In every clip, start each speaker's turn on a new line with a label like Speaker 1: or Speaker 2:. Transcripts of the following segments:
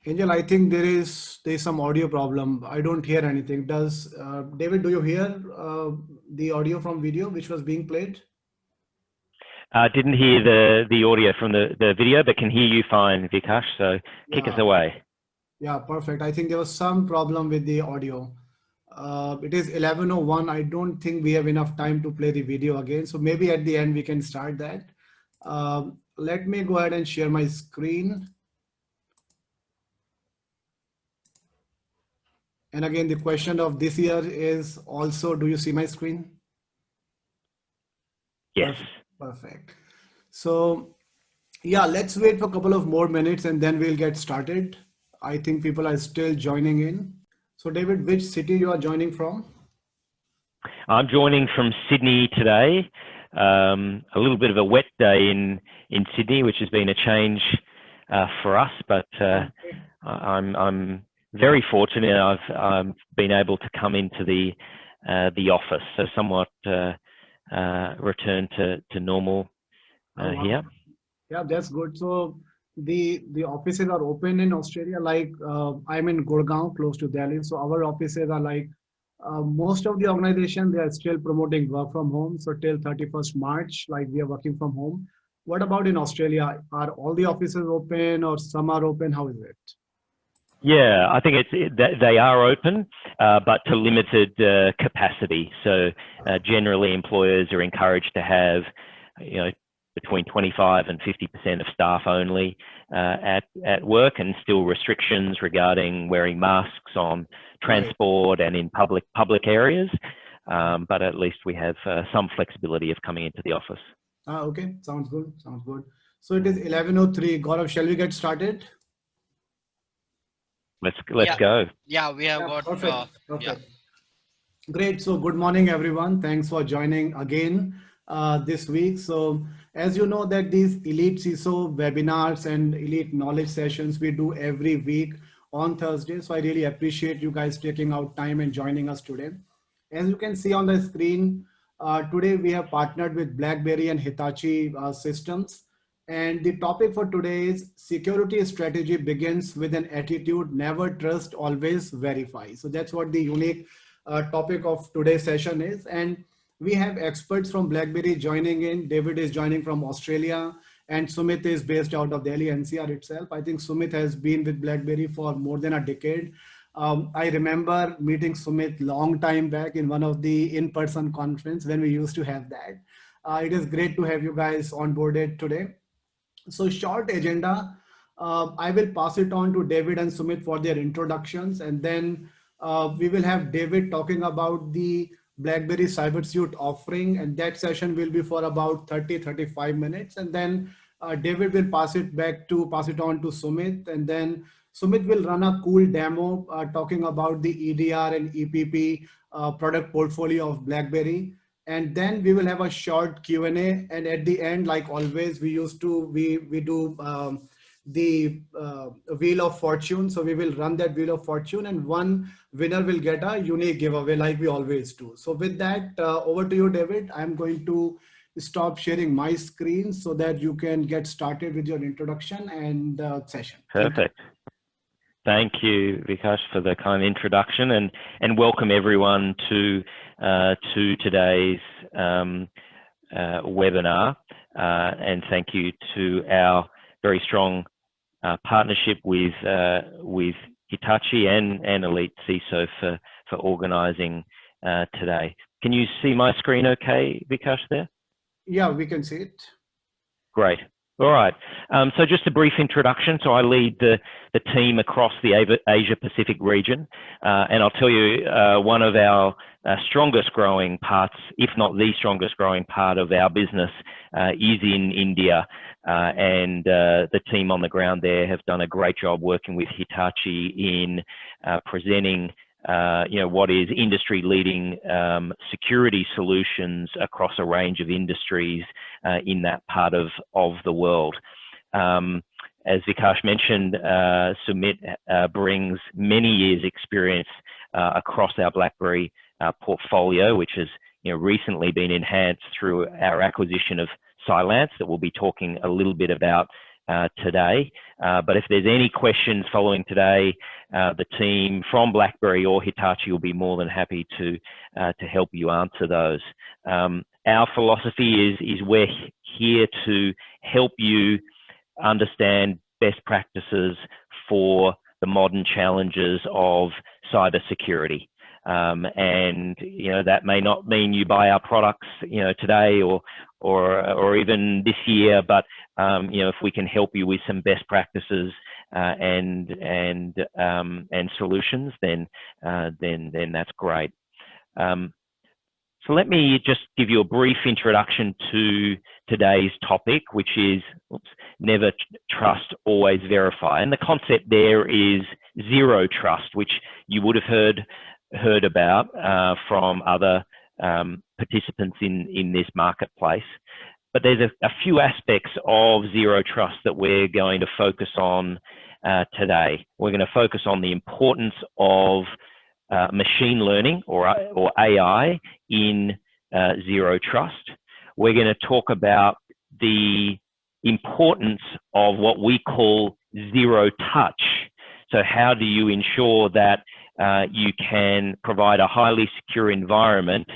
Speaker 1: Angel, I think there is some audio problem. I don't hear anything. Does David, do you hear the audio from video which was being played?
Speaker 2: Didn't hear the audio from the video, but can hear you fine, Vikash. So kick us away.
Speaker 1: Yeah, perfect. I think there was some problem with the audio. It is 11:01. I don't think we have enough time to play the video again. So maybe at the end we can start that. Let me go ahead and share my screen. And again, the question of this year is also, do you see my screen?
Speaker 2: Yes.
Speaker 1: Perfect. So yeah, let's wait for a couple of more minutes and then we'll get started. I think people are still joining in. So David, which city you are joining from?
Speaker 2: I'm joining from Sydney today. A little bit of a wet day in Sydney, which has been a change for us, but I'm very fortunate. I've been able to come into the office, so somewhat return to normal here.
Speaker 1: Yeah, that's good. So the offices are open in Australia. Like I'm in Gurgaon, close to Delhi. So our offices are like most of the organization, they are still promoting work from home. So till 31st March, like we are working from home. What about in Australia? Are all the offices open or some are open? How is it?
Speaker 2: Yeah, I think they are open, but to limited capacity. So generally, employers are encouraged to have, between 25 and 50% of staff only at work, and still restrictions regarding wearing masks on transport and in public areas. But at least we have some flexibility of coming into the office.
Speaker 1: Okay, sounds good. Sounds good. So it is 11:03. Gaurav, shall we get started?
Speaker 2: Let's go.
Speaker 3: Yeah, we have got
Speaker 1: perfect. Great. So good morning, everyone. Thanks for joining again this week. So as you know that these Elite CISO webinars and Elite Knowledge sessions we do every week on Thursday. So I really appreciate you guys taking out time and joining us today. As you can see on the screen, today we have partnered with Blackberry and Hitachi systems And the topic for today is security strategy begins with an attitude, never trust, always verify. So that's what the unique topic of today's session is. And we have experts from Blackberry joining in. David is joining from Australia, and Sumit is based out of Delhi NCR itself. I think Sumit has been with Blackberry for more than a decade. I remember meeting Sumit long time back in one of the in-person conference when we used to have that. It is great to have you guys onboarded today. So short agenda. I will pass it on to David and Sumit for their introductions, and then we will have David talking about the BlackBerry CyberSuite offering, and that session will be for about 30-35 minutes, and then David will pass it on to Sumit, and then Sumit will run a cool demo talking about the EDR and EPP product portfolio of BlackBerry. And then we will have a short Q&A, and at the end, like always, we do the wheel of fortune. So we will run that wheel of fortune, and one winner will get a unique giveaway like we always do. So with that, over to you, David. I'm going to stop sharing my screen so that you can get started with your introduction and session.
Speaker 2: Perfect. Thank you, Vikash, for the kind introduction, and welcome everyone to today's webinar. And thank you to our very strong partnership with Hitachi and Elite CISO for organising today. Can you see my screen okay, Vikash, there?
Speaker 1: Yeah, we can see it.
Speaker 2: Great. All right. So just a brief introduction. So I lead the team across the Asia Pacific region. And I'll tell you, one of our strongest growing parts, if not the strongest growing part of our business, is in India. And the team on the ground there have done a great job working with Hitachi in presenting what is industry-leading security solutions across a range of industries in that part of the world. As Vikash mentioned, Sumit brings many years' experience across our BlackBerry portfolio, which has recently been enhanced through our acquisition of Cylance that we'll be talking a little bit about today. But if there's any questions following today, the team from BlackBerry or Hitachi will be more than happy to help you answer those. Our philosophy is we're here to help you understand best practices for the modern challenges of cybersecurity. And that may not mean you buy our products today or even this year, but if we can help you with some best practices and solutions, then that's great. So let me just give you a brief introduction to today's topic, which is never trust, always verify. And the concept there is Xero Trust, which you would have heard about from other participants in this marketplace. But there's a few aspects of Xero Trust that we're going to focus on today. We're going to focus on the importance of machine learning or AI in Xero Trust. We're going to talk about the importance of what we call zero touch. So how do you ensure that you can provide a highly secure environment,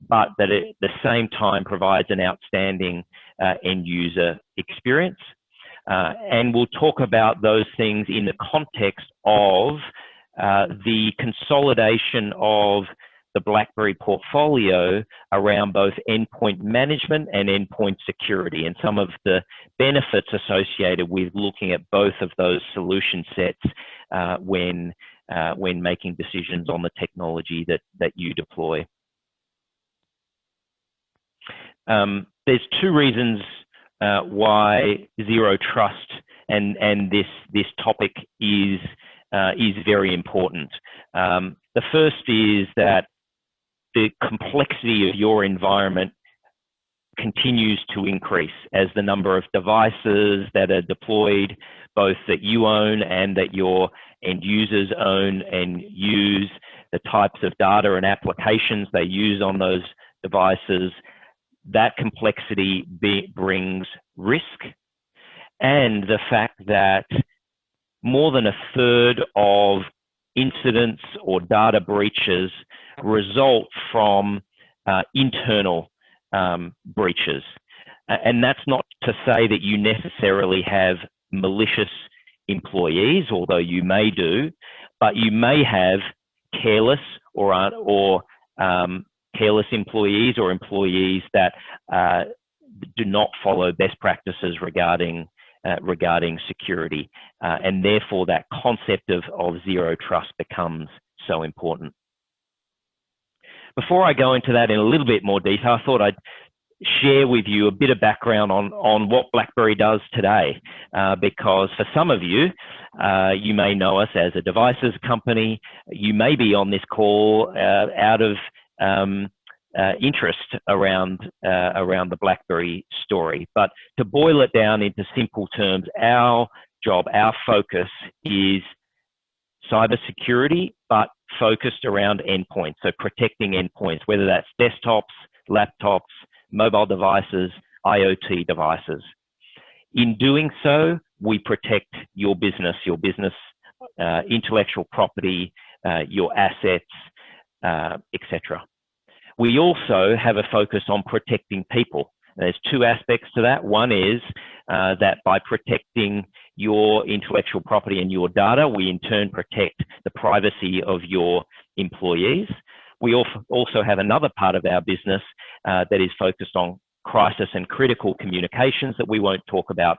Speaker 2: but that at the same time provides an outstanding end user experience? And we'll talk about those things in the context of the consolidation of the BlackBerry portfolio around both endpoint management and endpoint security, and some of the benefits associated with looking at both of those solution sets when making decisions on the technology that you deploy. There's two reasons why Xero Trust and this topic is very important. The first is that the complexity of your environment continues to increase as the number of devices that are deployed, both that you own and that your end users own and use, the types of data and applications they use on those devices. That complexity brings risk, and the fact that more than a third of incidents or data breaches result from internal breaches. And that's not to say that you necessarily have malicious employees, although you may do, but you may have careless or careless employees or employees that do not follow best practices regarding security, and therefore that concept of zero trust becomes so important. Before I go into that in a little bit more detail, I thought I'd share with you a bit of background on what Blackberry does today, because for some of you, you may know us as a devices company. You may be on this call out of interest around the Blackberry story. But to boil it down into simple terms, our job, our focus is cybersecurity, but focused around endpoints. So protecting endpoints, whether that's desktops, laptops, mobile devices, IoT devices. In doing so, we protect your business intellectual property, your assets, etc. We also have a focus on protecting people. There's two aspects to that. One is that by protecting your intellectual property and your data, we in turn protect the privacy of your employees. We also have another part of our business that is focused on crisis and critical communications that we won't talk about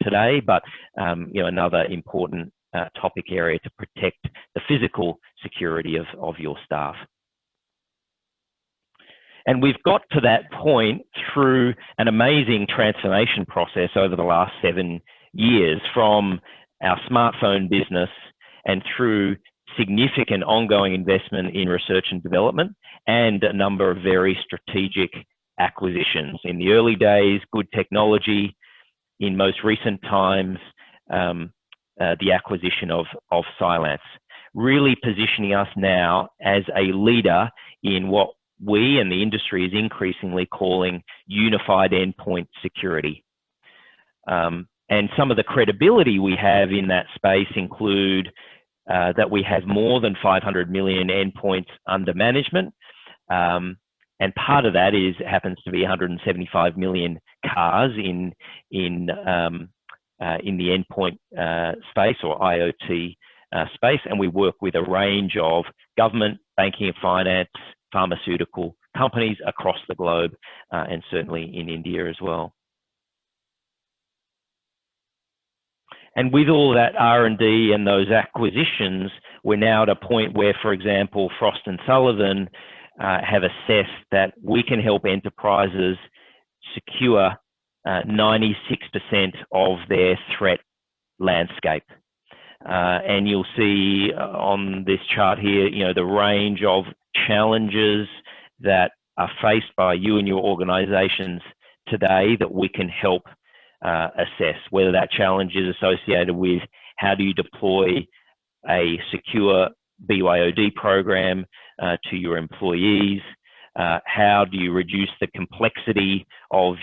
Speaker 2: today, but another important topic area to protect the physical security of your staff. And we've got to that point through an amazing transformation process over the last 7 years, from our smartphone business and through significant ongoing investment in research and development and a number of very strategic acquisitions. In the early days, good technology. In most recent times, the acquisition of Cylance, really positioning us now as a leader in what we and the industry is increasingly calling unified endpoint security. And some of the credibility we have in that space include that we have more than 500 million endpoints under management. And part of that happens to be 175 million cars in the endpoint space or IoT space. And we work with a range of government, banking and finance, pharmaceutical companies across the globe, and certainly in India as well. And with all that R&D and those acquisitions, we're now at a point where, for example, Frost & Sullivan have assessed that we can help enterprises secure 96% of their threat landscape. And you'll see on this chart here, the range of challenges that are faced by you and your organizations today that we can help assess, whether that challenge is associated with how do you deploy a secure BYOD program to your employees, how do you reduce the complexity of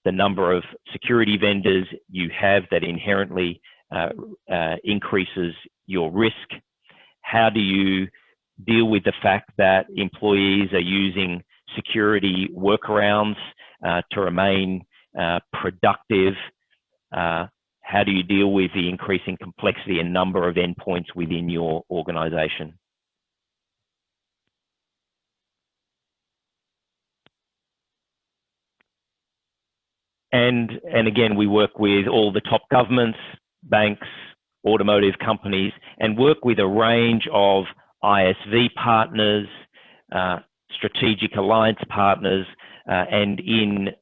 Speaker 2: the number of security vendors you have that inherently increases your risk, how do you deal with the fact that employees are using security workarounds to remain productive, how do you deal with the increasing complexity and number of endpoints within your organization. And again, we work with all the top governments, banks, automotive companies, and work with a range of ISV partners, strategic alliance partners, and in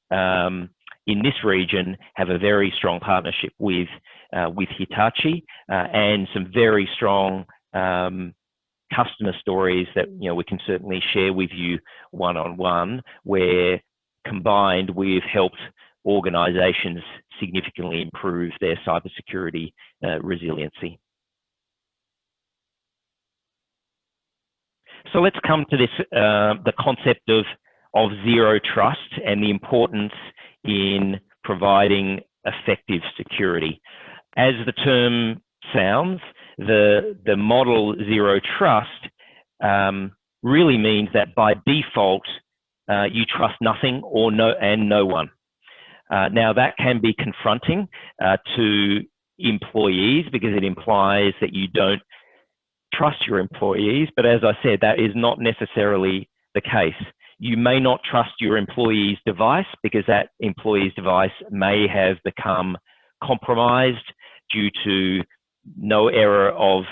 Speaker 2: this region have a very strong partnership with Hitachi, and some very strong customer stories that we can certainly share with you one-on-one, where combined we've helped organizations significantly improve their cybersecurity resiliency. So let's come to this, the concept of zero trust and the importance in providing effective security. As the term sounds, the model Xero Trust really means that by default, you trust nothing or no one. Now that can be confronting to employees because it implies that you don't trust your employees, but as I said, that is not necessarily the case. You may not trust your employee's device because that employee's device may have become compromised due to no error of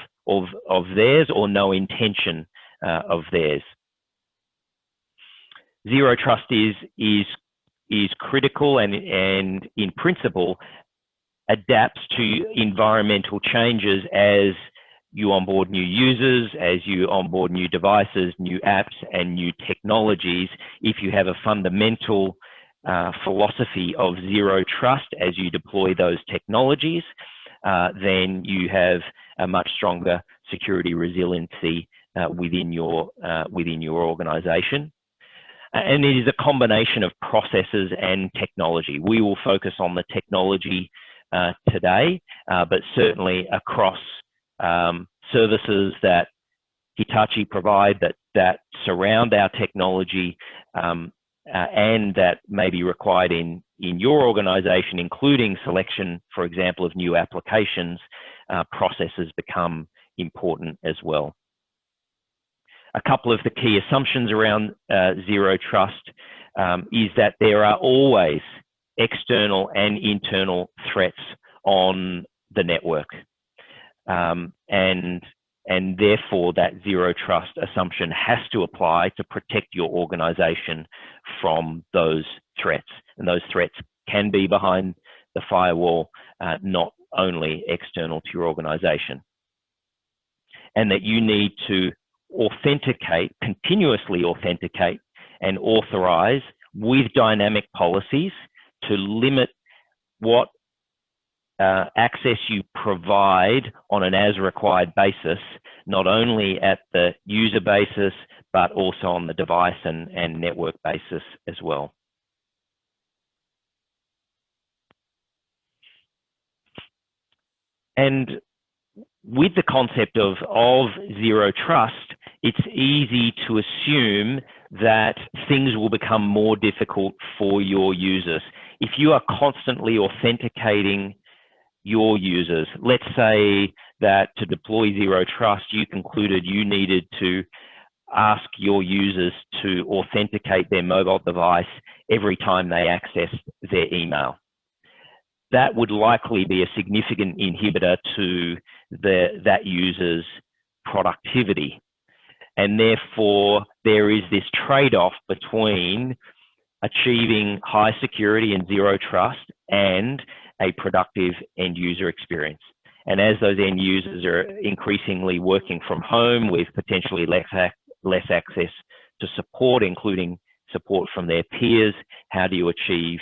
Speaker 2: theirs or no intention of theirs. Xero Trust is critical and in principle adapts to environmental changes as you onboard new users, as you onboard new devices, new apps, and new technologies. If you have a fundamental philosophy of Xero Trust as you deploy those technologies, then you have a much stronger security resiliency within your organization. And it is a combination of processes and technology. We will focus on the technology today, but certainly across services that Hitachi provide that surround our technology and that may be required in your organization, including selection, for example, of new applications, processes become important as well. A couple of the key assumptions around Xero Trust is that there are always external and internal threats on the network. And therefore that Xero Trust assumption has to apply to protect your organization from those threats. And those threats can be behind the firewall, not only external to your organization. And that you need to authenticate, continuously authenticate and authorize with dynamic policies to limit what access you provide on an as required basis, not only at the user basis, but also on the device and network basis as well. And with the concept of Xero Trust, it's easy to assume that things will become more difficult for your users. If you are constantly authenticating your users, let's say that to deploy Xero Trust, you concluded you needed to ask your users to authenticate their mobile device every time they access their email. That would likely be a significant inhibitor to that user's productivity. And therefore, there is this trade-off between achieving high security and Xero Trust and a productive end user experience. And as those end users are increasingly working from home with potentially less access to support, including support from their peers, how do you achieve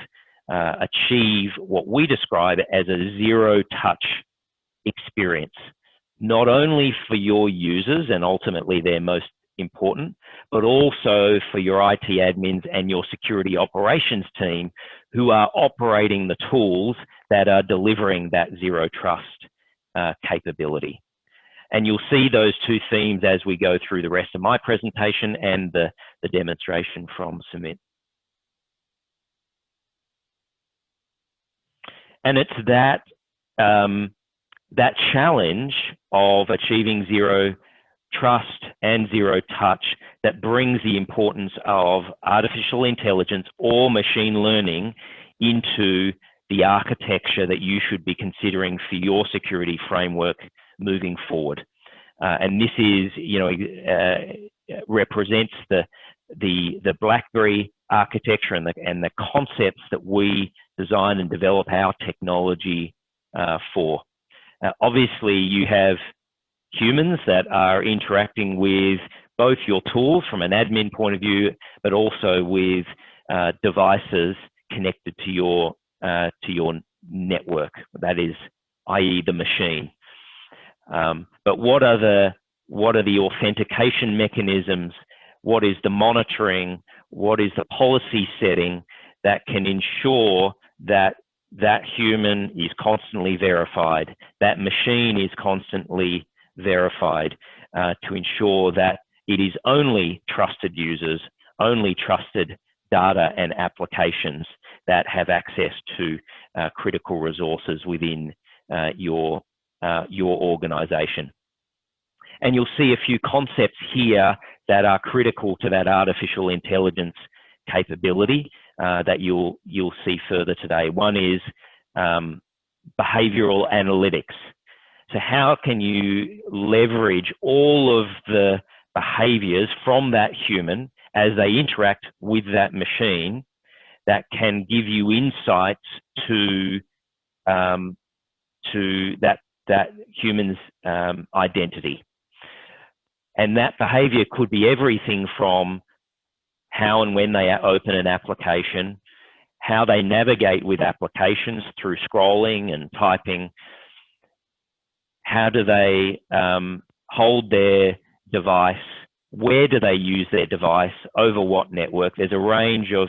Speaker 2: what we describe as a zero-touch experience, not only for your users, and ultimately they're most important, but also for your IT admins and your security operations team who are operating the tools that are delivering that Xero Trust capability. And you'll see those two themes as we go through the rest of my presentation and the demonstration from Sumit. And it's that challenge of achieving Xero Trust and Zero Touch that brings the importance of artificial intelligence or machine learning into the architecture that you should be considering for your security framework moving forward. And this is, represents the Blackberry architecture and the concepts that we design and develop our technology for. Obviously, you have humans that are interacting with both your tools from an admin point of view, but also with devices connected to your network. That is, i.e., the machine. But what are the authentication mechanisms? What is the monitoring? What is the policy setting that can ensure that that human is constantly verified. That machine is constantly verified to ensure that it is only trusted users, only trusted data and applications that have access to critical resources within your organization. And you'll see a few concepts here that are critical to that artificial intelligence capability that you'll see further today. One is behavioral analytics. So how can you leverage all of the behaviors from that human as they interact with that machine that can give you insights to that human's identity. And that behavior could be everything from how and when they open an application, how they navigate with applications through scrolling and typing, how do they hold their device, where do they use their device, over what network. There's a range of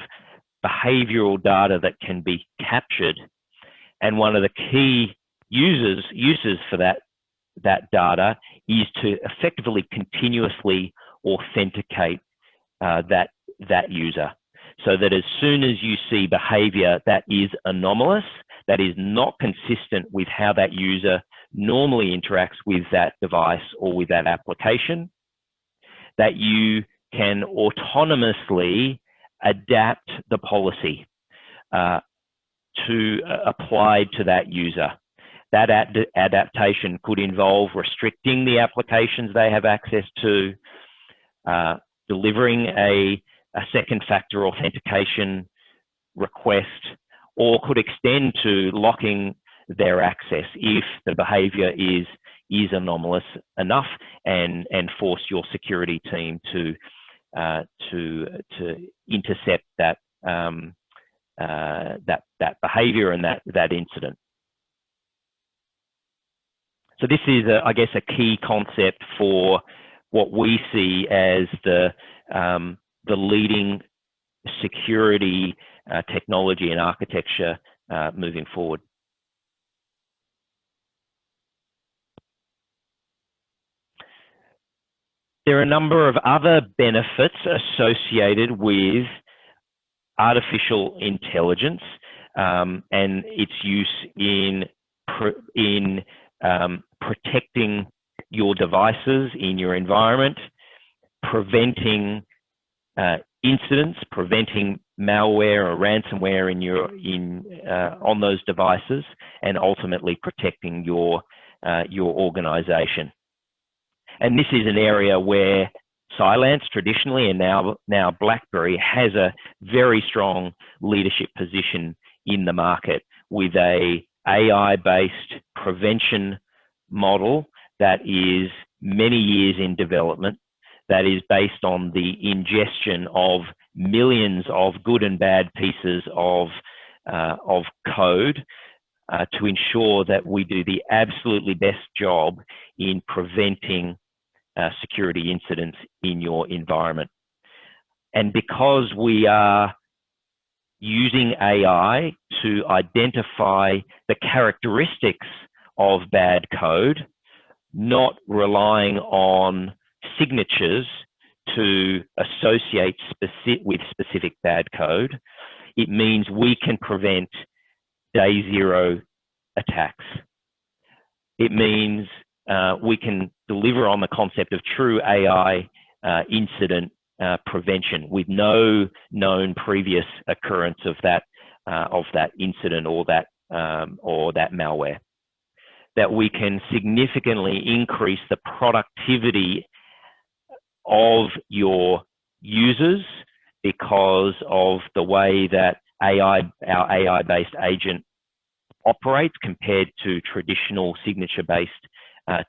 Speaker 2: behavioral data that can be captured. And one of the key uses for that data is to effectively continuously authenticate that user, so that as soon as you see behavior that is anomalous, that is not consistent with how that user normally interacts with that device or with that application, that you can autonomously adapt the policy to apply to that user. That adaptation could involve restricting the applications they have access to, delivering a second factor authentication request, or could extend to locking their access if the behavior is anomalous enough, and force your security team to intercept that behavior and that incident. So this is, I guess, a key concept for what we see as the leading security technology and architecture moving forward. There are a number of other benefits associated with artificial intelligence and its use in protecting your devices in your environment, preventing incidents, preventing malware or ransomware on those devices, and ultimately protecting your organization. And this is an area where Cylance traditionally, and now Blackberry, has a very strong leadership position in the market, with a AI-based prevention model that is many years in development, that is based on the ingestion of millions of good and bad pieces of code to ensure that we do the absolutely best job in preventing security incidents in your environment. And because we are using AI to identify the characteristics of bad code, not relying on signatures to associate with specific bad code, it means we can prevent day zero attacks. It means we can deliver on the concept of true AI incident prevention with no known previous occurrence of that incident or that malware. That we can significantly increase the productivity of your users because of the way that our AI-based agent operates compared to traditional signature-based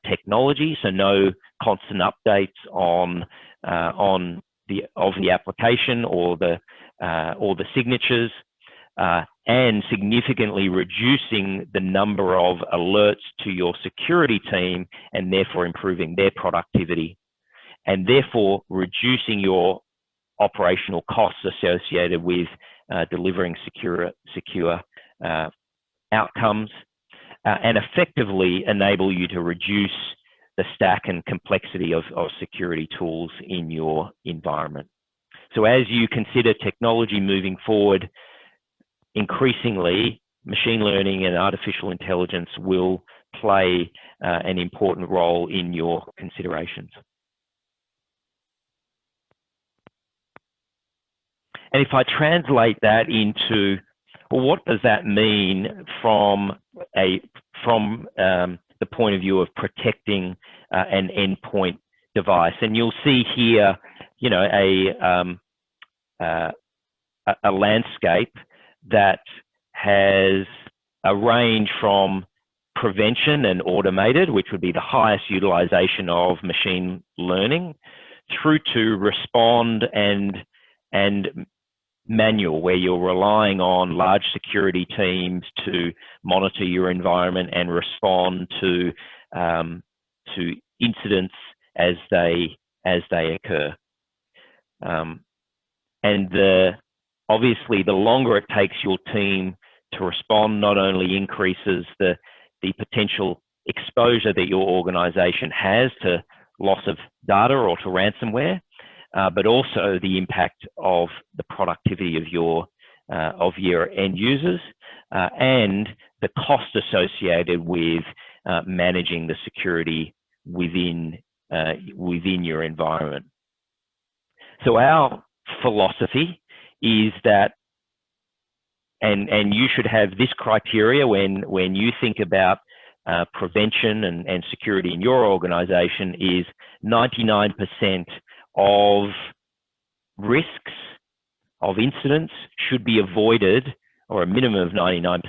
Speaker 2: technology. So no constant updates on the application or the signatures, and significantly reducing the number of alerts to your security team, and therefore improving their productivity, and therefore reducing your operational costs associated with delivering secure outcomes, and effectively enable you to reduce the stack and complexity of security tools in your environment. So as you consider technology moving forward, increasingly, machine learning and artificial intelligence will play an important role in your considerations. And if I translate that into, well, what does that mean from the point of view of protecting an endpoint device? And you'll see here, you know, a landscape that has a range from prevention and automated, which would be the highest utilization of machine learning, through to respond and manual, where you're relying on large security teams to monitor your environment and respond to incidents as they occur. And obviously, the longer it takes your team to respond, not only increases the potential exposure that your organization has to loss of data or to ransomware, but also the impact of the productivity of your end users and the cost associated with managing the security within your environment. So our philosophy is that, and you should have this criteria when you think about prevention and security in your organization, is 99% of risks, of incidents, should be avoided, or a minimum of 99%,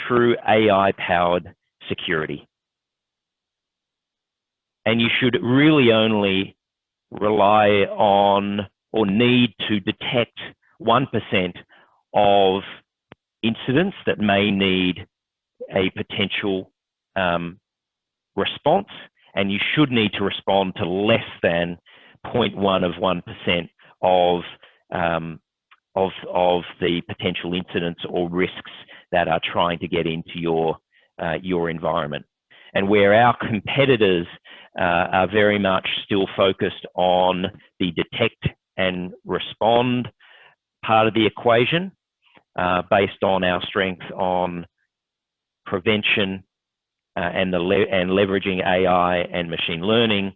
Speaker 2: through AI-powered security. And you should really only rely on or need to detect 1% of incidents that may need a potential response, and you should need to respond to less than 0.1 of 1% of the potential incidents or risks that are trying to get into your environment. And where our competitors are very much still focused on the detect and respond part of the equation, based on our strength on prevention and leveraging AI and machine learning,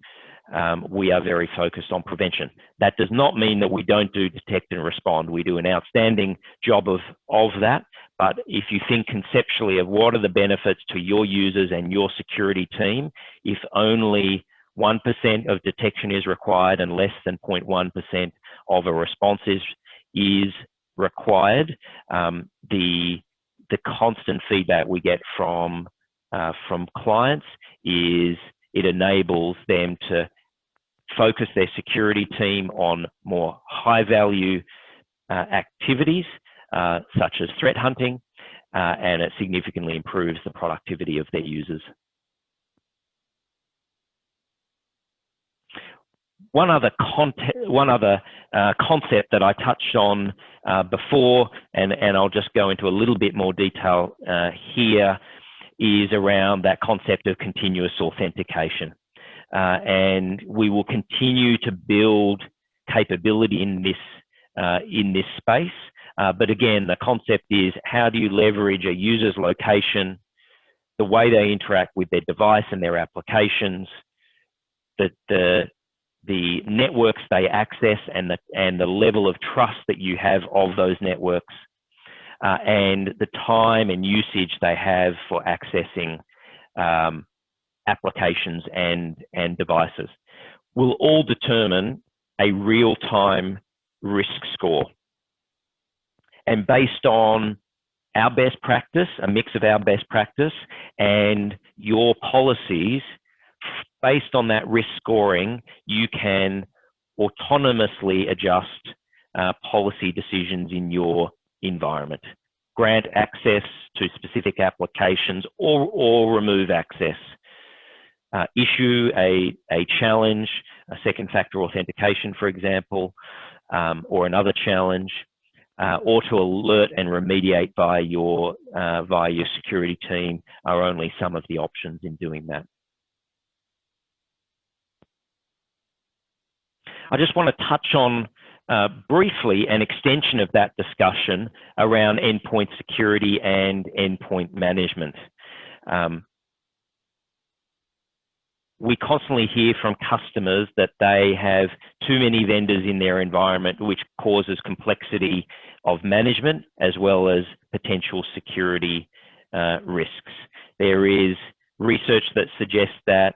Speaker 2: we are very focused on prevention. That does not mean that we don't do detect and respond. We do an outstanding job of that. But if you think conceptually of what are the benefits to your users and your security team, if only 1% of detection is required and less than 0.1% of a response is required, the constant feedback we get from clients is it enables them to focus their security team on more high-value activities, such as threat hunting, and it significantly improves the productivity of their users. One other concept that I touched on before, and I'll just go into a little bit more detail here, is around that concept of continuous authentication. And we will continue to build capability in this space. But again, the concept is, how do you leverage a user's location, the way they interact with their device and their applications, the networks they access, and the level of trust that you have of those networks, and the time and usage they have for accessing applications and devices, will all determine a real-time risk score. And based on our best practice, a mix of our best practice and your policies, based on that risk scoring, you can autonomously adjust policy decisions in your environment, grant access to specific applications or remove access, issue a challenge, a second factor authentication, for example, or another challenge, auto alert and remediate via your security team are only some of the options in doing that. I just want to touch on briefly an extension of that discussion around endpoint security and endpoint management. We constantly hear from customers that they have too many vendors in their environment, which causes complexity of management as well as potential security risks. There is research that suggests that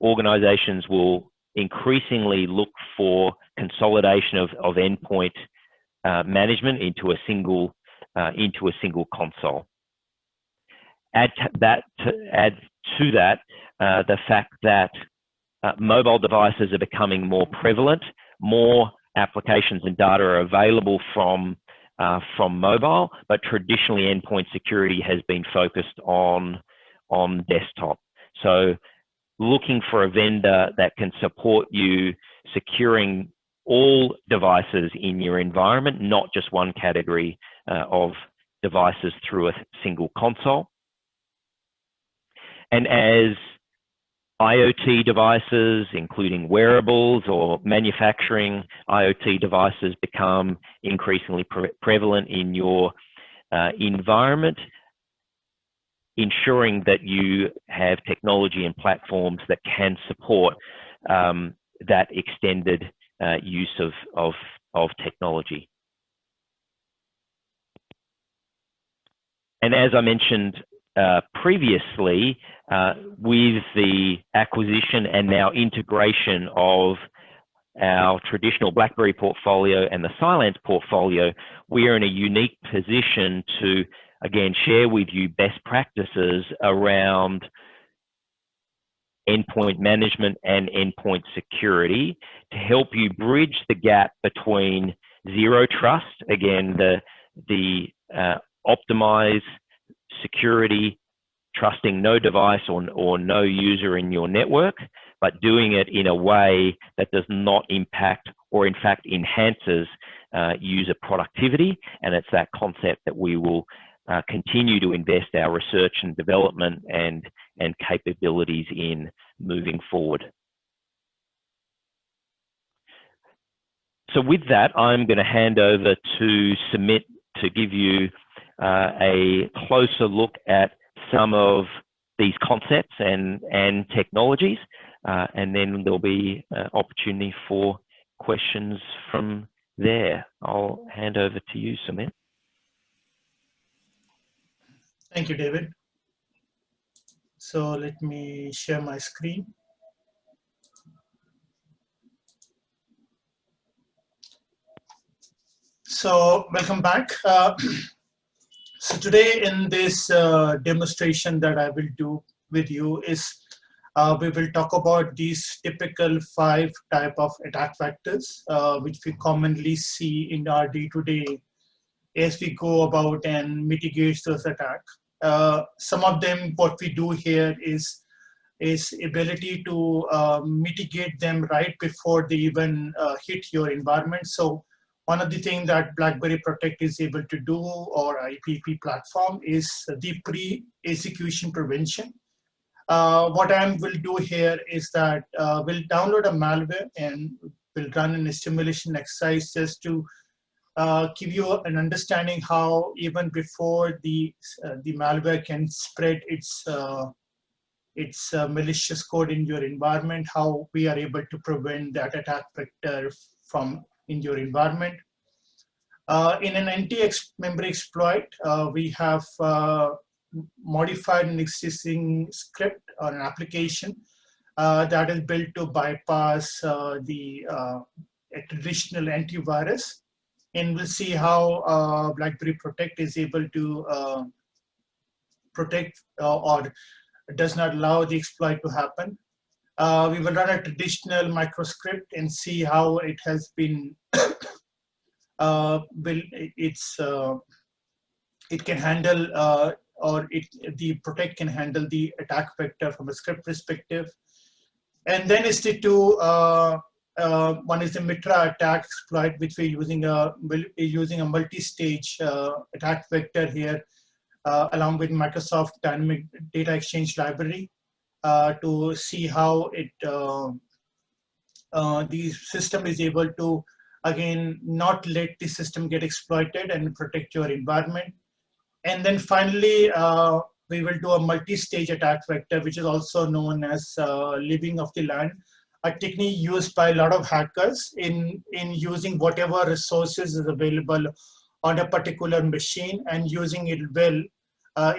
Speaker 2: organizations will increasingly look for consolidation of endpoint management into a single console. Add to that the fact that mobile devices are becoming more prevalent, more applications and data are available from mobile, but traditionally endpoint security has been focused on desktop. So looking for a vendor that can support you securing all devices in your environment, not just one category of devices through a single console. And as IoT devices, including wearables or manufacturing IoT devices, become increasingly prevalent in your environment, ensuring that you have technology and platforms that can support that extended use of technology. And as I mentioned previously, with the acquisition and now integration of our traditional Blackberry portfolio and the Cylance portfolio, we are in a unique position to, again, share with you best practices around endpoint management and endpoint security to help you bridge the gap between Xero Trust, again, the optimize security, trusting no device or no user in your network, but doing it in a way that does not impact or in fact enhances user productivity. And it's that concept that we will continue to invest our research and development and capabilities in moving forward. So with that, I'm going to hand over to Sumit to give you a closer look at some of these concepts and technologies, and then there'll be opportunity for questions from there. I'll hand over to you, Sumit.
Speaker 3: Thank you, David. So let me share my screen. So welcome back. So today in this demonstration that I will do with you is we will talk about these typical 5 type of attack vectors, which we commonly see in our day-to-day as we go about and mitigate those attacks. Some of them, what we do here is ability to mitigate them right before they even hit your environment. So one of the things that Blackberry Protect is able to do, or IPP platform, is the pre-execution prevention. What I will do here is that we'll download a malware and we'll run an simulation exercise just to give you an understanding how even before the malware can spread its malicious code in your environment, how we are able to prevent that attack vector from in your environment. In an anti-memory exploit, we have modified an existing script or an application that is built to bypass the traditional antivirus. And we'll see how Blackberry Protect is able to protect or does not allow the exploit to happen. We will run a traditional microscript and see how it has been it can handle the Protect can handle the attack vector from a script perspective. And then is to one is the Mitra attack exploit, which we're using a multi-stage attack vector here, along with Microsoft Dynamic Data Exchange Library, to see how it the system is able to, again, not let the system get exploited and protect your environment. And then finally, we will do a multi-stage attack vector, which is also known as living of the land, a technique used by a lot of hackers in using whatever resources is available on a particular machine and using it well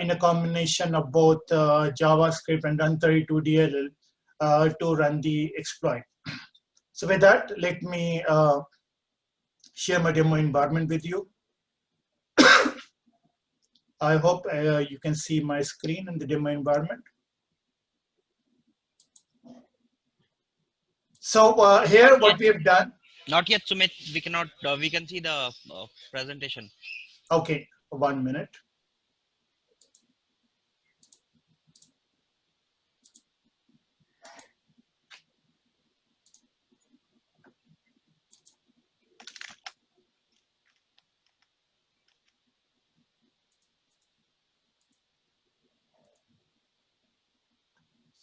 Speaker 3: in a combination of both JavaScript and Run32 DLL to run the exploit. So with that, let me share my demo environment with you. I hope you can see my screen in the demo environment. So here, what we have done.
Speaker 4: Not yet, Sumit. We cannot. We can see the presentation.
Speaker 3: Okay, 1 minute.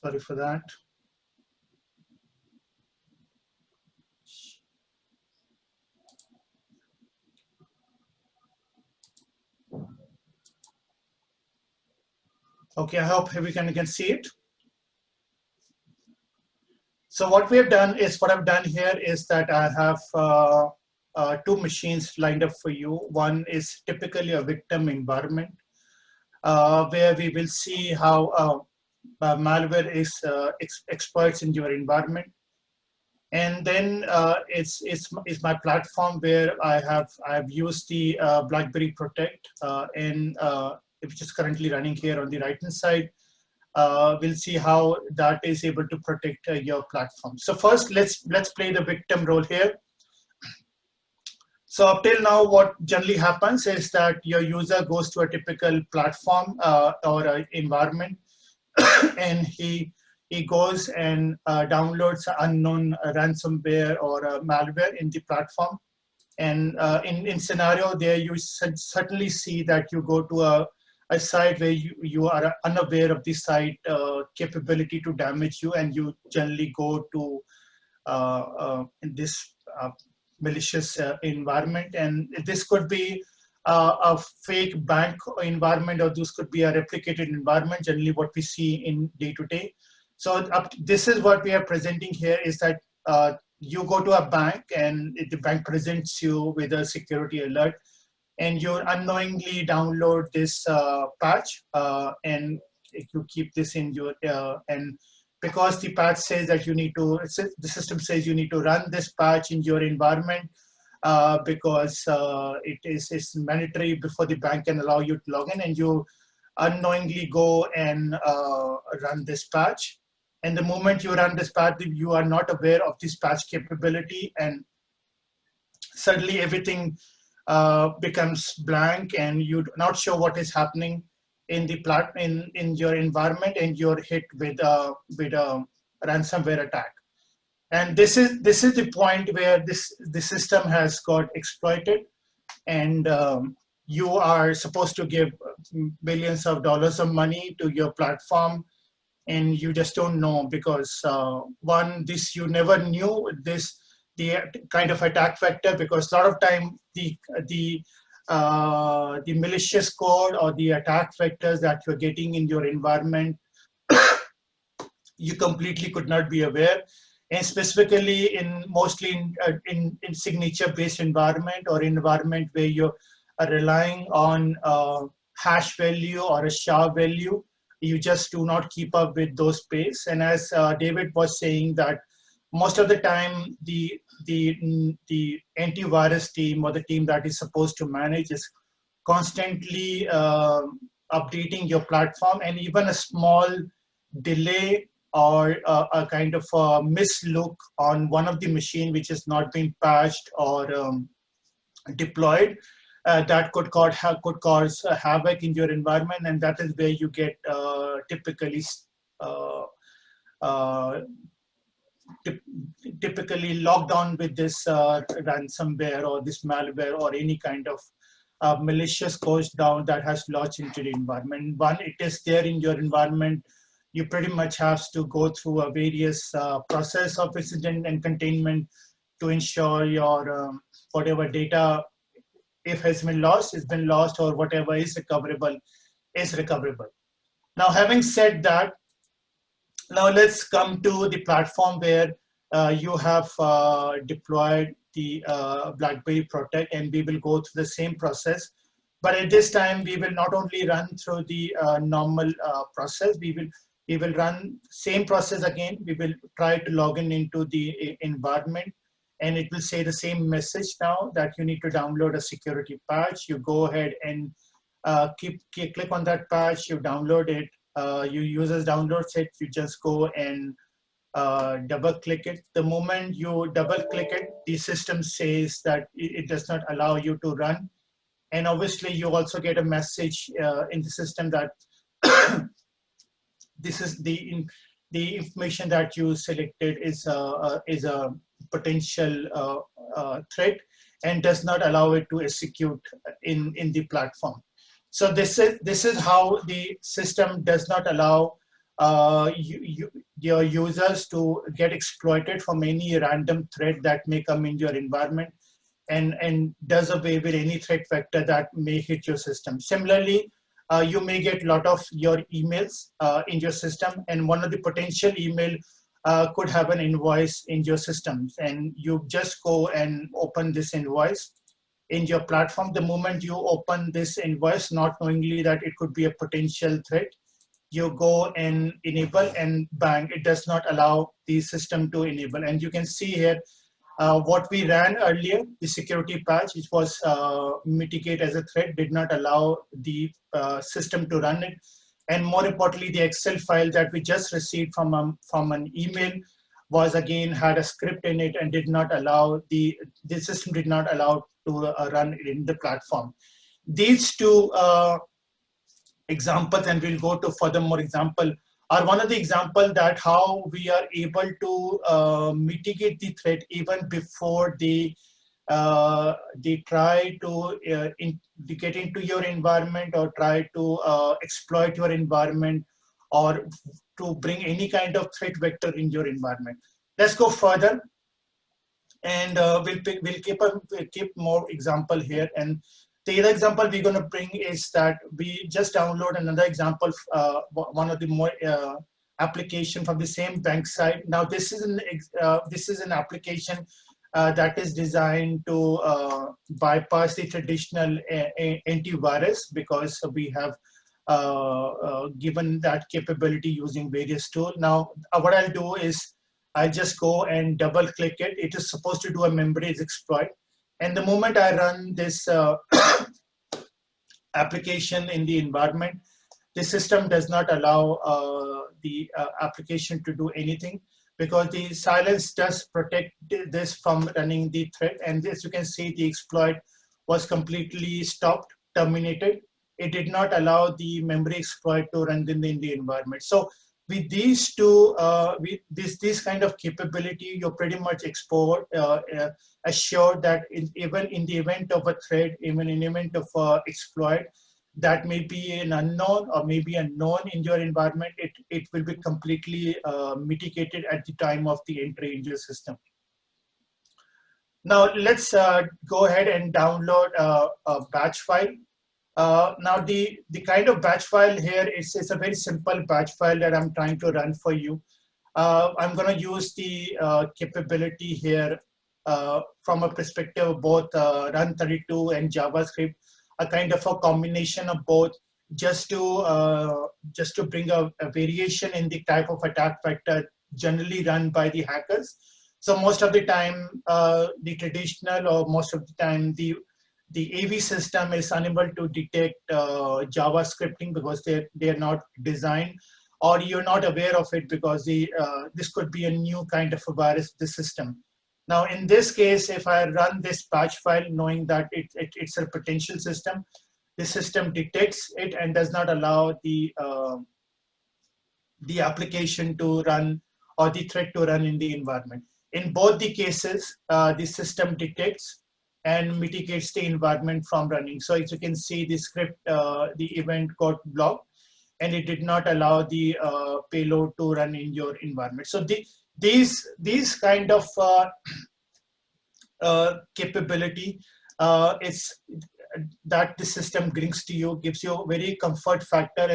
Speaker 3: Sorry for that. Okay, I hope everyone can see it. So what we have done is, what I've done here is that I have two machines lined up for you. One is typically a victim environment, where we will see how malware is exploits in your environment. And then it's my platform where I've used the Blackberry Protect, which is currently running here on the right-hand side. We'll see how that is able to protect your platform. So first, let's play the victim role here. So up till now, what generally happens is that your user goes to a typical platform or an environment, and he goes and downloads unknown ransomware or malware in the platform. And in scenario there, you certainly see that you go to a site where you are unaware of the site capability to damage you, and you generally go to this malicious environment. And this could be a fake bank environment, or this could be a replicated environment, generally what we see in day-to-day. So this is what we are presenting here, is that you go to a bank and the bank presents you with a security alert, and you unknowingly download this patch, and you keep this in your, and because the patch says that you need to, the system says you need to run this patch in your environment, because it's mandatory before the bank can allow you to log in, and you unknowingly go and run this patch. And the moment you run this patch, you are not aware of this patch capability, and suddenly everything becomes blank, and you're not sure what is happening in the in your environment, and you're hit with a ransomware attack. And this is the point where the system has got exploited, and you are supposed to give millions of dollars of money to your platform, and you just don't know, because one, you never knew the kind of attack vector, because a lot of time the malicious code or the attack vectors that you're getting in your environment, you completely could not be aware. And specifically mostly in signature-based environment, or environment where you are relying on hash value or a SHA value, you just do not keep up with those pace. And as David was saying, that most of the time the antivirus team, or the team that is supposed to manage, is constantly updating your platform, and even a small delay or a kind of a mislook on one of the machine which has not been patched or deployed, that could cause havoc in your environment. And that is where you get typically typically logged on with this ransomware or this malware or any kind of malicious code down that has launched into the environment. One, it is there in your environment. You pretty much have to go through a various process of incident and containment to ensure your whatever data, if has been lost, it's been lost, or whatever is recoverable is recoverable. Now, having said that, now let's come to the platform where you have deployed the Blackberry Protect, and we will go through the same process. But at this time, we will not only run through the normal process, we will run same process again. We will try to log in into the environment, and it will say the same message now that you need to download a security patch. You go ahead and click on that patch, you download it. Your users downloads it, you just go and double click it. The moment you double click it, the system says that it does not allow you to run. And obviously you also get a message in the system that this is the information that you selected is a potential threat and does not allow it to execute in the platform. So this is how the system does not allow your users to get exploited from any random threat that may come in your environment, and does away with any threat vector that may hit your system. Similarly, you may get a lot of your emails in your system, and one of the potential email could have an invoice in your systems, and you just go and open this invoice in your platform. The moment you open this invoice, not knowingly that it could be a potential threat, you go and enable, and bang, it does not allow the system to enable. And you can see here what we ran earlier, the security patch, which was mitigate as a threat, did not allow the system to run it. And more importantly, the Excel file that we just received from an email was again had a script in it and did not allow the system did not allow to run in the platform. These two examples, and we'll go to furthermore example, are one of the examples that how we are able to mitigate the threat even before they try to get into your environment or try to exploit your environment or to bring any kind of threat vector in your environment. Let's go further, and we'll keep more example here. And the other example we're going to bring is that we just download another example, one of the more application from the same bank side. Now this is an application that is designed to bypass the traditional antivirus, because we have given that capability using various tools. Now what I'll do is I'll just go and double click it. It is supposed to do a memory exploit. And the moment I run this application in the environment, the system does not allow the application to do anything, because the silence does protect this from running the thread. And as you can see, the exploit was completely stopped, terminated. It did not allow the memory exploit to run in the environment. So with these two, this kind of capability, you're pretty much assured that even in the event of a threat, even in the event of exploit, that may be an unknown or maybe a known in your environment, it will be completely mitigated at the time of the entry into your system. Now let's go ahead and download a batch file. Now the kind of batch file here is a very simple batch file that I'm trying to run for you. I'm going to use the capability here from a perspective of both Run32 and JavaScript, a kind of a combination of both, just to bring a variation in the type of attack vector generally run by the hackers. So most of the time, the traditional, or most of the time, the AV system is unable to detect JavaScripting because they are not designed, or you're not aware of it because this could be a new kind of a virus to the system. Now, in this case, if I run this patch file, knowing that it's a potential system, the system detects it and does not allow the application to run or the threat to run in the environment. In both the cases, the system detects and mitigates the environment from running. So as you can see, the script, the event got blocked, and it did not allow the payload to run in your environment. So these kind of capability is that the system brings to you, gives you a very comfort factor,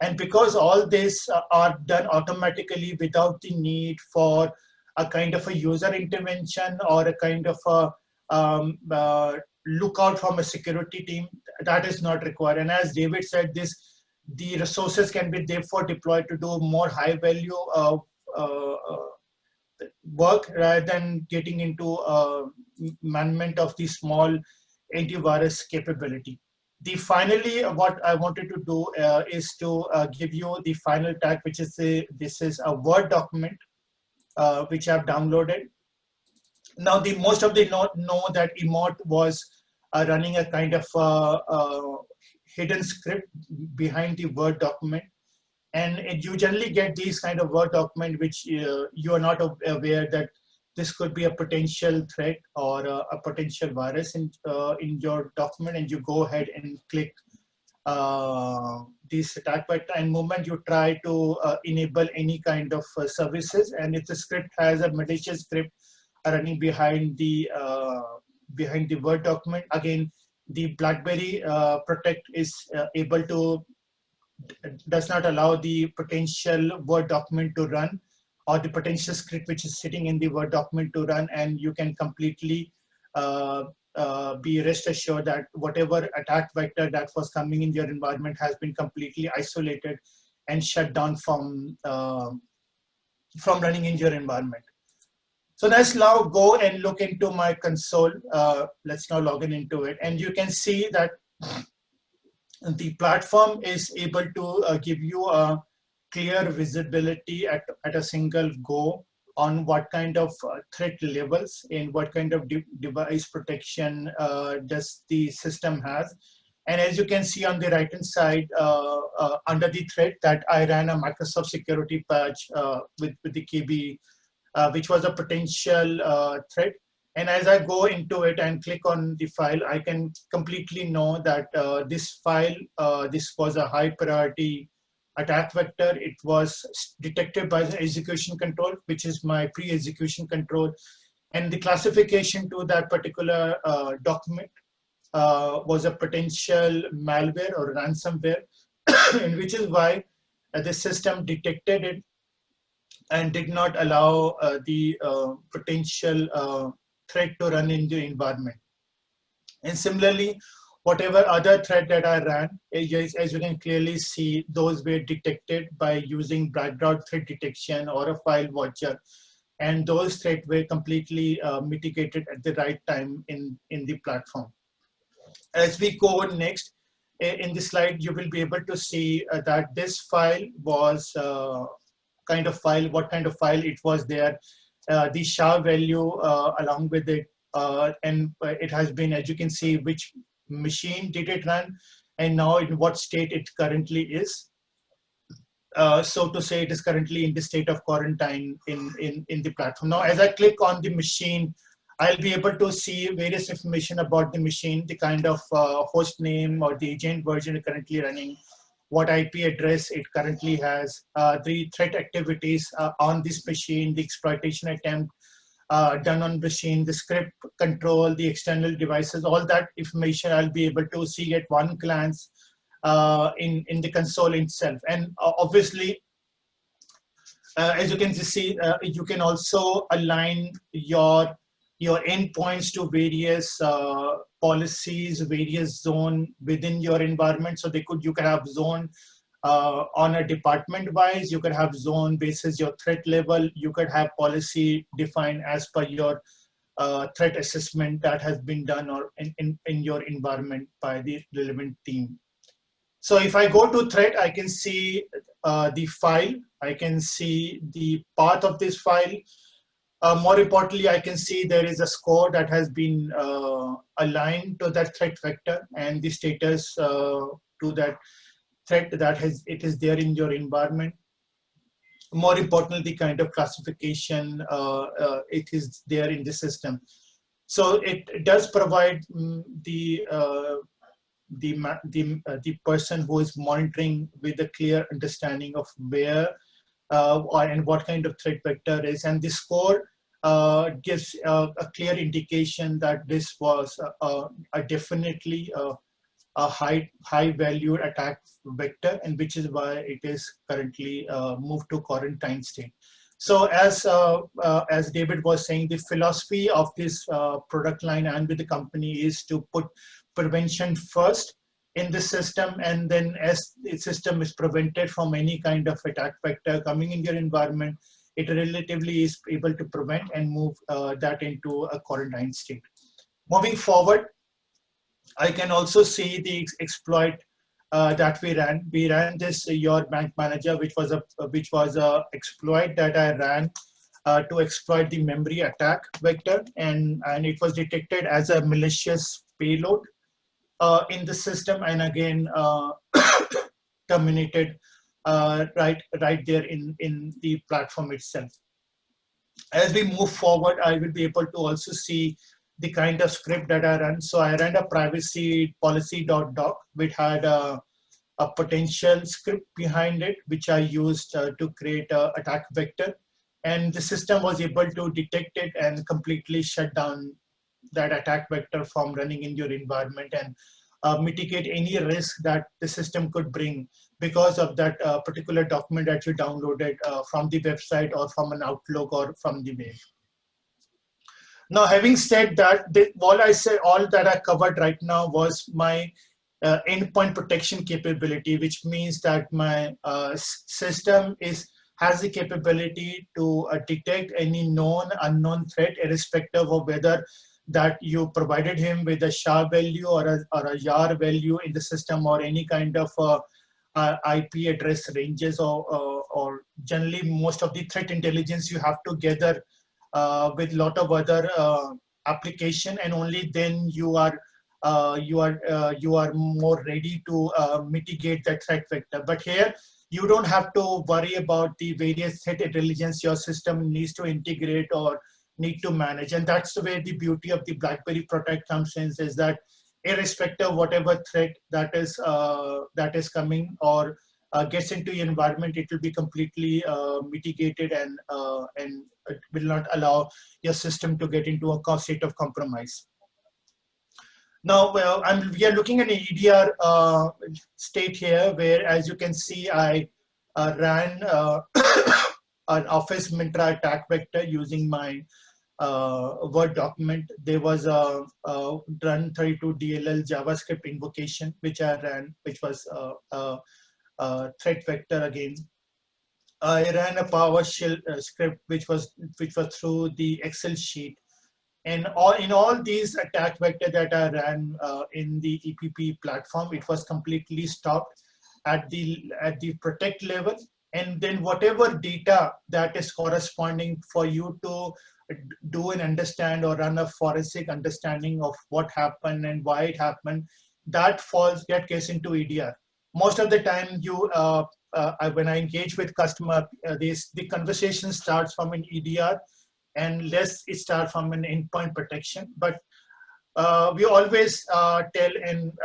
Speaker 3: and because all this are done automatically without the need for a kind of a user intervention or a kind of a lookout from a security team, that is not required. And as David said, the resources can be therefore deployed to do more high value work rather than getting into management of the small antivirus capability. Finally, what I wanted to do is to give you the final tag, which is this is a Word document which I've downloaded. Now, most of the know that Emote was running a kind of hidden script behind the Word document. And you generally get these kind of Word document which you are not aware that this could be a potential threat or a potential virus in your document, and you go ahead and click this attack vector, and moment you try to enable any kind of services, and if the script has a malicious script running behind the Word document, again the Blackberry Protect is able to does not allow the potential Word document to run, or the potential script which is sitting in the Word document to run, and you can completely be rest assured that whatever attack vector that was coming in your environment has been completely isolated and shut down from running in your environment. So let's now go and look into my console. Let's now log into it, and you can see that the platform is able to give you a clear visibility at a single go on what kind of threat levels and what kind of device protection does the system has. And as you can see on the right hand side, under the threat, that I ran a Microsoft security patch with the KB, which was a potential threat. And as I go into it and click on the file, I can completely know that this file, this was a high priority attack vector. It was detected by the execution control, which is my pre-execution control. And the classification to that particular document was a potential malware or ransomware, and which is why the system detected it and did not allow the potential threat to run in the environment. And similarly, whatever other threat that I ran, as you can clearly see, those were detected by using background threat detection or a file watcher. And those threats were completely mitigated at the right time in the platform. As we go next, in this slide, you will be able to see that this file was what kind of file it was there, the SHA value along with it, and it has been, as you can see, which machine did it run, and now in what state it currently is. So to say, it is currently in the state of quarantine in the platform. Now, as I click on the machine, I'll be able to see various information about the machine, the kind of host name or the agent version currently running, what IP address it currently has, the threat activities on this machine, the exploitation attempt done on machine, the script control, the external devices, all that information I'll be able to see at one glance in the console itself. And obviously, as you can see, you can also align your endpoints to various policies, various zone within your environment. So you can have zone on a department wise, you could have zone basis your threat level, you could have policy defined as per your threat assessment that has been done or in your environment by the relevant team. So if I go to threat, I can see the file, I can see the path of this file. More importantly, I can see there is a score that has been aligned to that threat vector and the status to that threat that it is there in your environment. more importantly, the kind of classification it is there in the system. So it does provide the person who is monitoring with a clear understanding of where and what kind of threat vector is, and the score gives a clear indication that this was definitely a high valued attack vector, and which is why it is currently moved to quarantine state. So as David was saying, the philosophy of this product line and with the company is to put prevention first in the system, and then as the system is prevented from any kind of attack vector coming in your environment, it relatively is able to prevent and move that into a quarantine state. Moving forward, I can also see the exploit that we ran. We ran this Your Bank Manager, which was a exploit that I ran to exploit the memory attack vector, and it was detected as a malicious payload in the system, and again terminated right there in the platform itself. As we move forward, I will be able to also see the kind of script that I run. So I ran a privacy policy.doc, which had a potential script behind it, which I used to create an attack vector. And the system was able to detect it and completely shut down that attack vector from running in your environment, and mitigate any risk that the system could bring because of that particular document that you downloaded from the website or from an Outlook or from the web. Now, having said that, all that I covered right now was my endpoint protection capability, which means that my system has the capability to detect any known, unknown threat, irrespective of whether that you provided him with a SHA value or a YAR value in the system, or any kind of IP address ranges, or generally most of the threat intelligence you have to gather with a lot of other application, and only then you are more ready to mitigate that threat vector. But here you don't have to worry about the various threat intelligence your system needs to integrate or need to manage, and that's the way the beauty of the Blackberry Protect comes in, is that irrespective of whatever threat that is coming or gets into your environment, it will be completely mitigated, and it will not allow your system to get into a state of compromise. Now, we are looking at an EDR state here, where, as you can see, I ran an Office Mintra attack vector using my Word document. There was a run32 DLL JavaScript invocation, which I ran, which was a threat vector again. I ran a PowerShell script, which was through the Excel sheet. And in all these attack vector that I ran in the EPP platform, it was completely stopped at the protect level. And then whatever data that is corresponding for you to do and understand or run a forensic understanding of what happened and why it happened, that gets into EDR. Most of the time, when I engage with customer, the conversation starts from an EDR, and less it starts from an endpoint protection. But we always tell,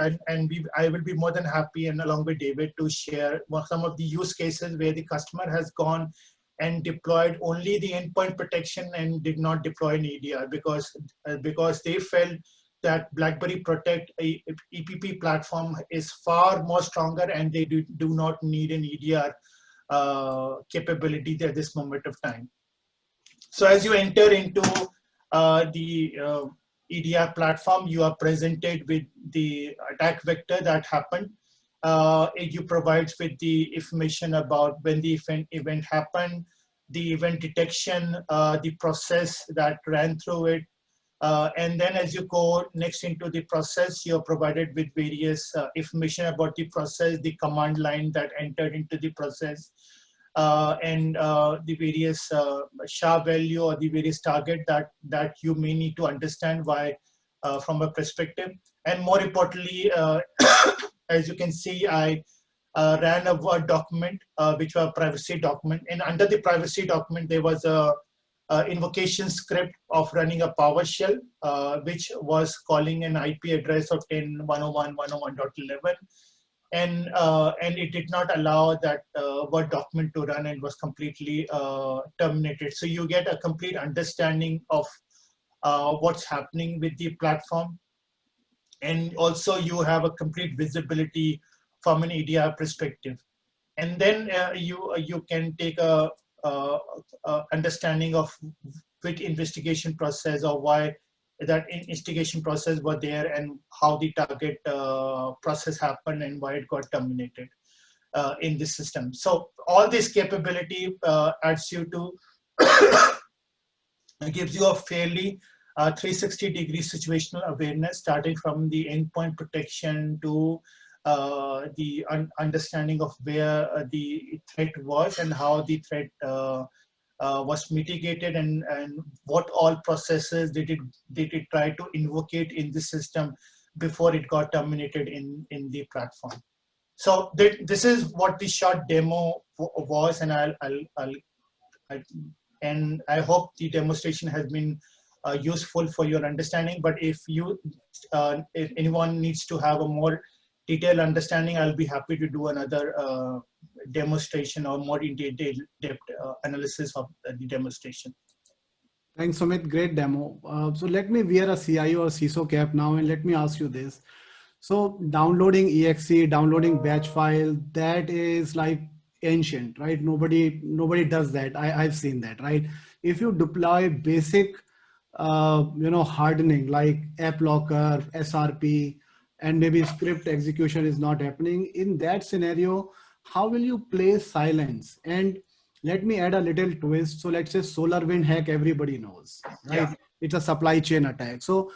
Speaker 3: I will be more than happy, and along with David, to share some of the use cases where the customer has gone and deployed only the endpoint protection and did not deploy an EDR because they felt that Blackberry Protect EPP platform is far more stronger, and they do not need an EDR capability at this moment of time. So as you enter into the EDR platform, you are presented with the attack vector that happened. You provide with the information about when the event happened, the event detection, the process that ran through it. And then as you go next into the process, you're provided with various information about the process, the command line that entered into the process, and the various SHA value or the various target that you may need to understand why from a perspective. And more importantly, as you can see, I ran a Word document, which was a privacy document. And under the privacy document, there was a invocation script of running a PowerShell, which was calling an IP address of 10.101.101.11. And it did not allow that Word document to run and was completely terminated. So you get a complete understanding of what's happening with the platform. And also you have a complete visibility from an EDR perspective. And then you can take a understanding of which investigation process or why that investigation process were there and how the target process happened and why it got terminated in this system. So all this capability adds you to, gives you a fairly 360-degree situational awareness, starting from the endpoint protection to the understanding of where the threat was and how the threat was mitigated, and what all processes did it try to invocate in the system before it got terminated in the platform. So this is what the short demo was, and I hope the demonstration has been useful for your understanding. But if anyone needs to have a more detailed understanding, I'll be happy to do another demonstration or more in depth analysis of the demonstration.
Speaker 1: Thanks, Sumit. Great demo. So let me wear a CIO or CISO cap now, and let me ask you this. So downloading EXE, downloading batch file, that is like ancient, right? Nobody does that. I've seen that, right? If you deploy basic, hardening like app locker, SRP, and maybe script execution is not happening, in that scenario, how will you place silence? And let me add a little twist. So let's say SolarWind hack, everybody knows, right? Yeah. It's a supply chain attack. So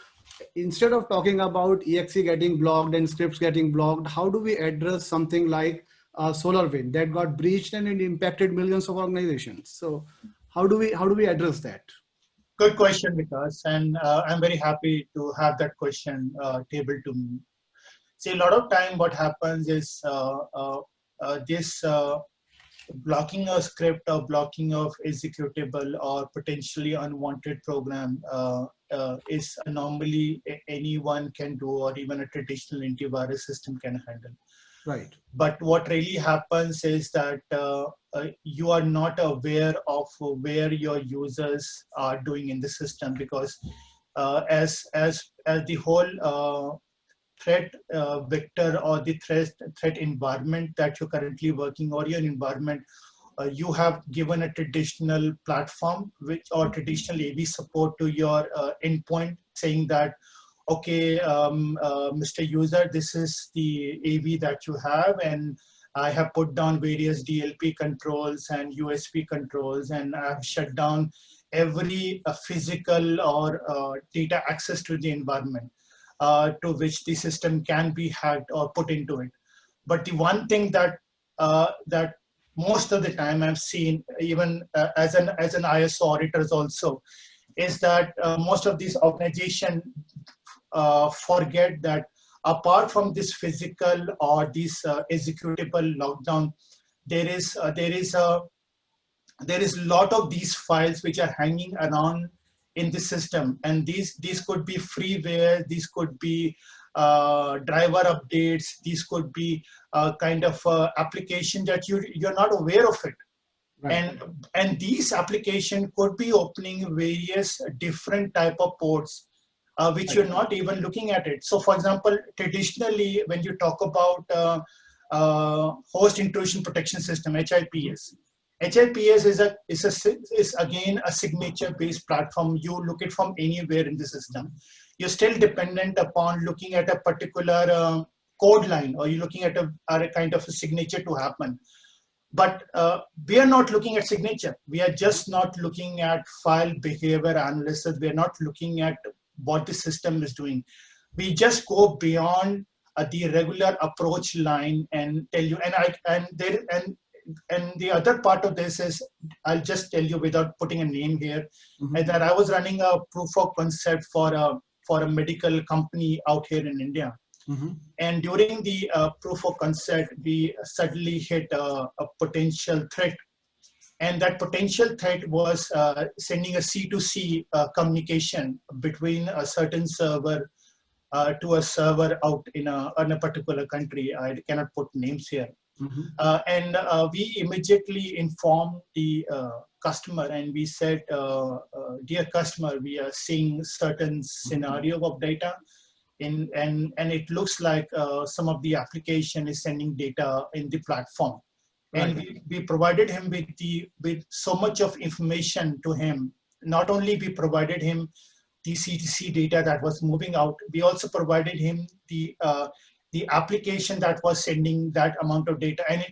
Speaker 1: instead of talking about EXE getting blocked and scripts getting blocked, how do we address something like SolarWind that got breached and it impacted millions of organizations? So how do we address that?
Speaker 3: Good question, Vikas, and I'm very happy to have that question tabled to me. See, a lot of time what happens is this blocking a script or blocking of executable or potentially unwanted program is a normally anyone can do, or even a traditional antivirus system can handle.
Speaker 1: Right.
Speaker 3: But what really happens is that you are not aware of where your users are doing in the system, because as the whole threat vector or the threat environment that you're currently working, or your environment, you have given a traditional platform or traditional AV support to your endpoint, saying that, okay, Mr. User, this is the AV that you have, and I have put down various DLP controls and USB controls, and I've shut down every physical or data access to the environment to which the system can be hacked or put into it. But the one thing that that most of the time I've seen, even as an ISO auditors also, is that most of these organizations forget that apart from this physical or this executable lockdown, there is a lot of these files which are hanging around in the system, and these could be freeware, these could be driver updates, these could be kind of application that you're not aware of it. Right. And these applications could be opening various different type of ports which you're not even looking at it. So for example, traditionally when you talk about host intrusion protection system, HIPS is again a signature-based platform. You look it from anywhere in the system. You're still dependent upon looking at a particular code line, or you're looking at a kind of a signature to happen. But we are not looking at signature. We are just not looking at file behavior analysis. We are not looking at what the system is doing. We just go beyond the regular approach line and tell you. And the other part of this is, I'll just tell you without putting a name here, that I was running a proof of concept for a medical company out here in India. And during the proof of concept, we suddenly hit a potential threat. And that potential threat was sending a C2C communication between a certain server to a server out in a particular country. I cannot put names here. And we immediately informed the customer, and we said, dear customer, we are seeing certain scenario of data, and it looks like some of the application is sending data in the platform. And we provided him with so much of information to him. Not only we provided him the C2C data that was moving out, we also provided him the application that was sending that amount of data, and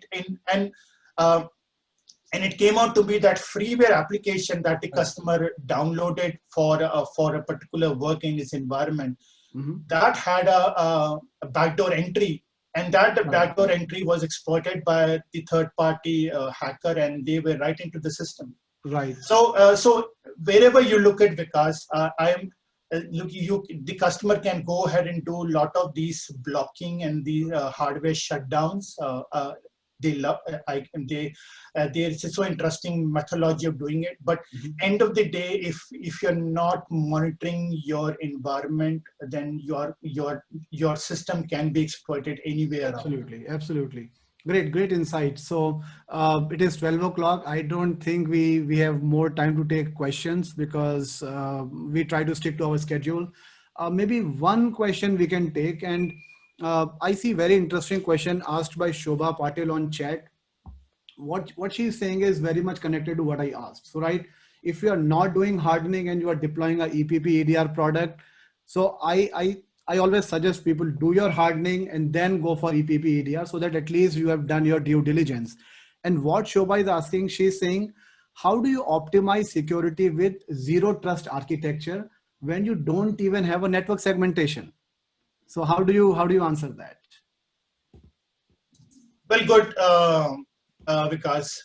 Speaker 3: it came out to be that freeware application that the customer downloaded for a particular work in his environment, that had a backdoor entry, and that backdoor entry was exploited by the third-party hacker, and they were right into the system. So wherever you look at Vikas, the customer can go ahead and do a lot of these blocking and the hardware shutdowns. There's so interesting methodology of doing it. But end of the day, if you're not monitoring your environment, then your system can be exploited anywhere.
Speaker 1: Absolutely. Great insight. So it is 12 o'clock. I don't think we have more time to take questions because we try to stick to our schedule. Maybe one question we can take, and I see very interesting question asked by Shobha Patil on chat. What she's saying is very much connected to what I asked. So right, if you are not doing hardening and you are deploying a EPP EDR product, so I always suggest people do your hardening and then go for EPP EDR so that at least you have done your due diligence. And what Shobha is asking, she's saying, how do you optimize security with zero trust architecture when you don't even have a network segmentation? So how do you answer that?
Speaker 3: Well, good, Vikas.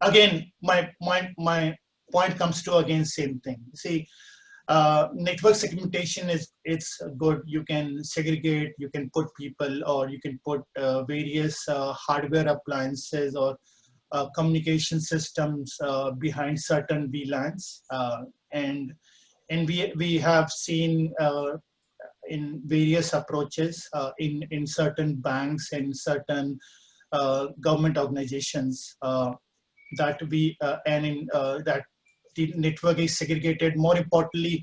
Speaker 3: Again, my point comes to again same thing. See, network segmentation it's good. You can segregate, you can put people, or you can put various hardware appliances or communication systems behind certain VLANs, and we have seen in various approaches in certain banks and certain government organizations that that the network is segregated. More importantly,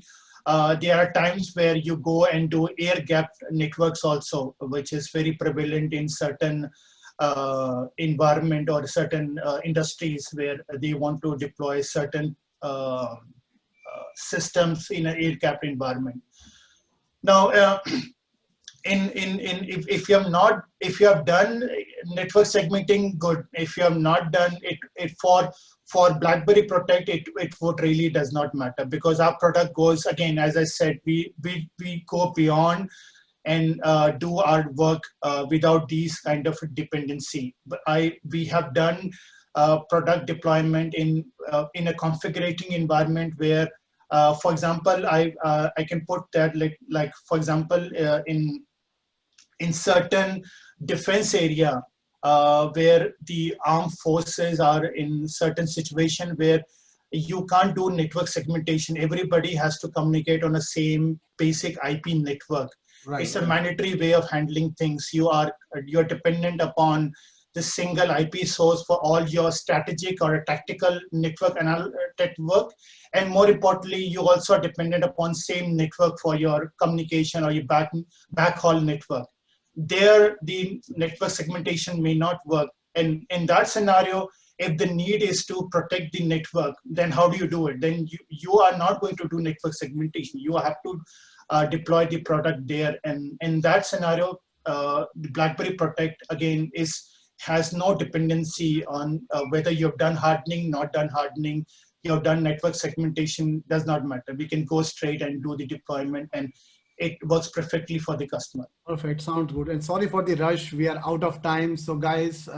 Speaker 3: there are times where you go and do air-gapped networks also, which is very prevalent in certain environment or certain industries where they want to deploy certain systems in an air-gapped environment. Now, if you have done network segmenting, good. If you have not done it for Blackberry Protect, it would really does not matter, because our product goes, again, as I said, we go beyond and do our work without these kind of dependency. But we have done product deployment in a configuring environment where, for example, I can put that like for example in certain defense area where the armed forces are in certain situation where you can't do network segmentation. Everybody has to communicate on the same basic IP network. It's a mandatory way of handling things. You're dependent upon the single IP source for all your strategic or tactical network and more importantly, you also are dependent upon same network for your communication or your backhaul network. There, the network segmentation may not work, and in that scenario, if the need is to protect the network, then how do you do it? Then you are not going to do network segmentation. You have to deploy the product there, and in that scenario, the Blackberry Protect again has no dependency on whether you've done hardening, not done hardening, you've done network segmentation, does not matter. We can go straight and do the deployment, and it works perfectly for the customer.
Speaker 1: Perfect, sounds good. And sorry for the rush, we are out of time. So guys,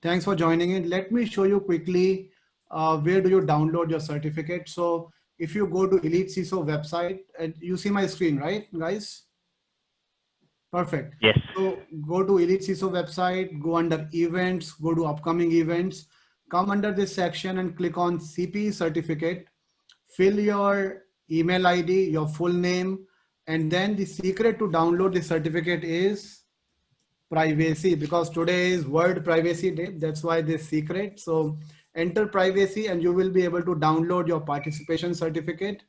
Speaker 1: thanks for joining in. Let me show you quickly where do you download your certificate. So if you go to Elite CISO website, and you see my screen, right, guys? Perfect.
Speaker 2: Yes.
Speaker 1: So go to Elite CISO website, go under events, go to upcoming events, come under this section and click on CP certificate, fill your email ID, your full name, and then the secret to download the certificate is privacy, because today is World Privacy Day. That's why this secret. So enter privacy and you will be able to download your participation certificate.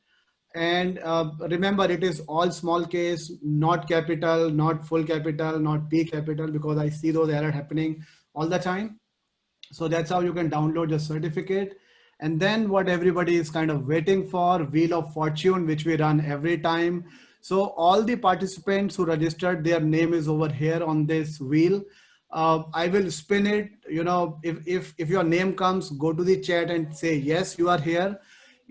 Speaker 1: And remember, it is all small case, not capital, not full capital, not P capital, because I see those errors happening all the time. So that's how you can download your certificate. And then what everybody is kind of waiting for, Wheel of Fortune, which we run every time. So all the participants who registered, their name is over here on this wheel. I will spin it. You know, if your name comes, go to the chat and say, yes, you are here.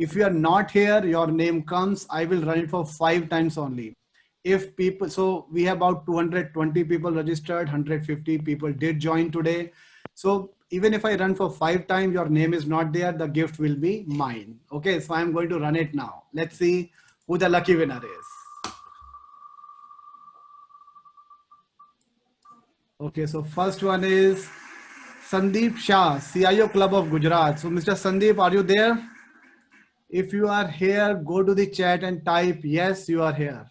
Speaker 1: If you are not here, your name comes, I will run it for 5 times only. If people, so we have about 220 people registered, 150 people did join today. So even if I run for 5 times, your name is not there, the gift will be mine. Okay, so I'm going to run it now. Let's see who the lucky winner is. Okay, so first one is Sandeep Shah, CIO Club of Gujarat. So Mr. Sandeep, are you there? If you are here, go to the chat and type, yes, you are here.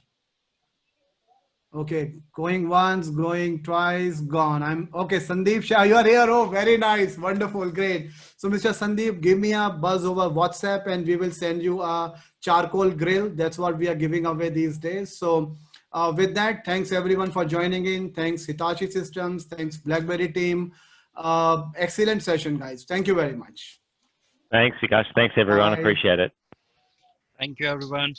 Speaker 1: Okay, going once, going twice, gone. I'm okay. Sandeep Shah, you are here. Oh, very nice. Wonderful. Great. So Mr. Sandeep, give me a buzz over WhatsApp and we will send you a charcoal grill. That's what we are giving away these days. So with that, thanks everyone for joining in. Thanks Hitachi Systems. Thanks Blackberry team. Excellent session, guys. Thank you very much.
Speaker 2: Thanks, Vikash. Thanks, everyone.
Speaker 1: Bye.
Speaker 2: Appreciate it.
Speaker 4: Thank you, everyone.